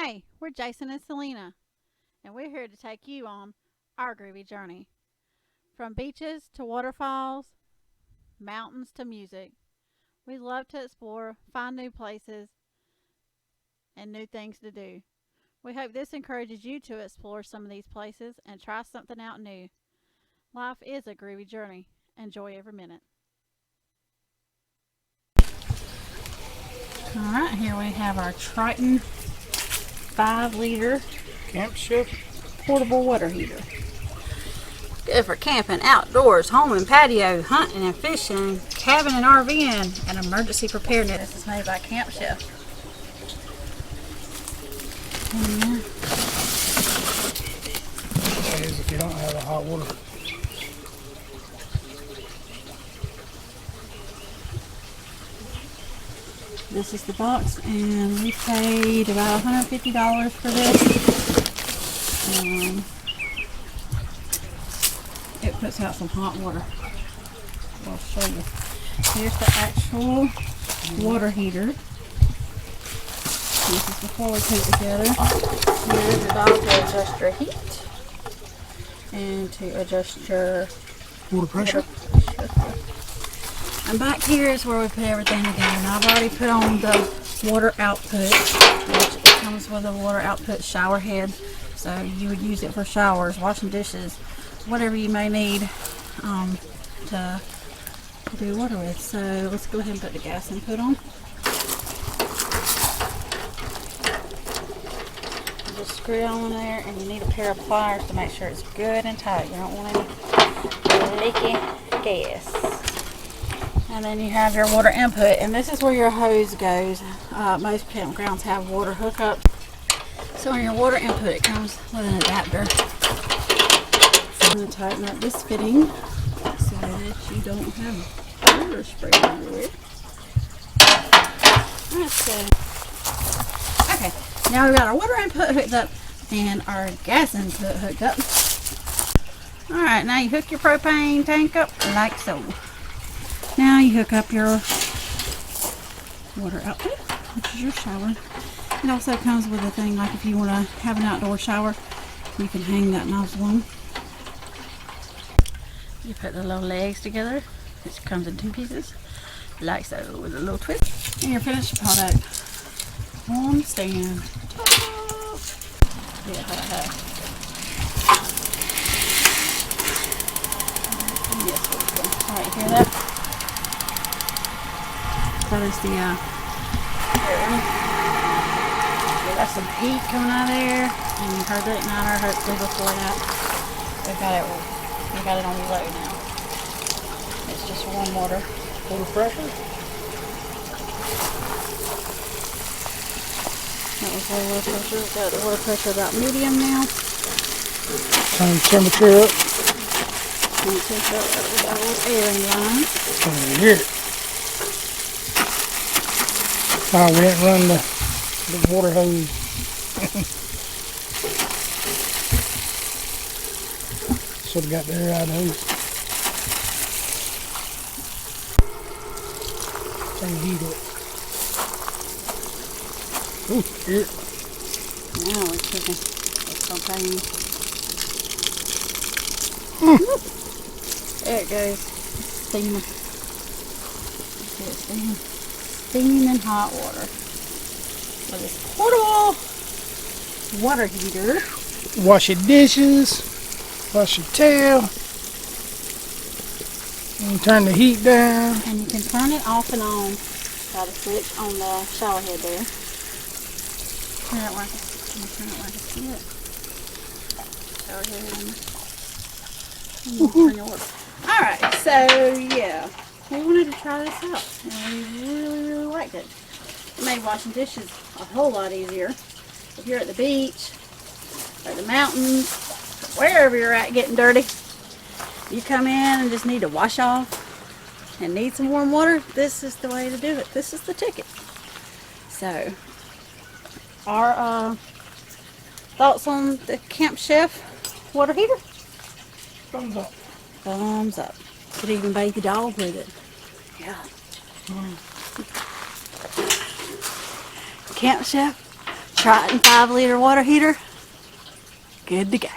Hey, we're Jason and Selena, and we're here to take you on our groovy journey. From beaches to waterfalls, mountains to music, we love to explore, find new places, and new things to do. We hope this encourages you to explore some of these places and try something out new. Life is a groovy journey. Enjoy every minute. Alright, here we have our Triton 5-liter Camp chef. portable water heater. Good for camping, outdoors, home and patio, hunting and fishing, cabin and RVing, and emergency preparedness. This is made by Camp Chef. That is if you don't have a hot water. This is the box, and we paid about $150 for this. It puts out some hot water. I'll show you. Here's the actual water heater. This is before we put it together. Here's the dial to adjust your heat and to adjust your Water pressure. And back here is where we put everything together. And I've already put on the water output, which comes with a water output shower head. So you would use it for showers, washing dishes, whatever you may need to do water with. So let's go ahead and put the gas input on. Just screw it on there, and you need a pair of pliers to make sure it's good and tight. You don't want any leaky gas. And then you have your water input, and this is where your hose goes. Most campgrounds have water hookup. So on your water input, it comes with an adapter. So I'm going to tighten up this fitting so that you don't have water spray everywhere. Okay, now we've got our water input hooked up and our gas input hooked up. Alright, now you hook your propane tank up like so. Now you hook up your water output, which is your shower. It also comes with a thing like if you want to have an outdoor shower, you can hang that nozzle on. You put the little legs together, which comes in 2 pieces, like so, with a little twist. And your finished product on the stand. Yeah, yes, alright, hear that? That is the, got some heat coming out of there, and you heard it, and I heard it before that. We got it on low now. It's just warm water. Water pressure. That was low water pressure. We've got the water pressure about medium now. Turn the temperature up. And it takes out we got a little air in line. Over here. We didn't run the water hose. Should have got the air out of the hose. Turn the heat up. Ooh, here. Now we're cooking the propane. There it goes. It's steaming. It's steaming. Steaming hot water. With this portable water heater. Wash your dishes. Wash your tail. And turn the heat down. And you can turn it off and on by the switch on the shower head there. Turn it like a split. Shower head and turn your water. Alright, so yeah. We wanted to try this out, and we really liked it. It made washing dishes a whole lot easier. If you're at the beach, or the mountains, wherever you're at getting dirty, you come in and just need to wash off and need some warm water, this is the way to do it. This is the ticket. So, our thoughts on the Camp Chef water heater? Thumbs up. Thumbs up. Could even bathe the dog with it. Yeah. Camp Chef Triton 5-liter water heater. Good to go.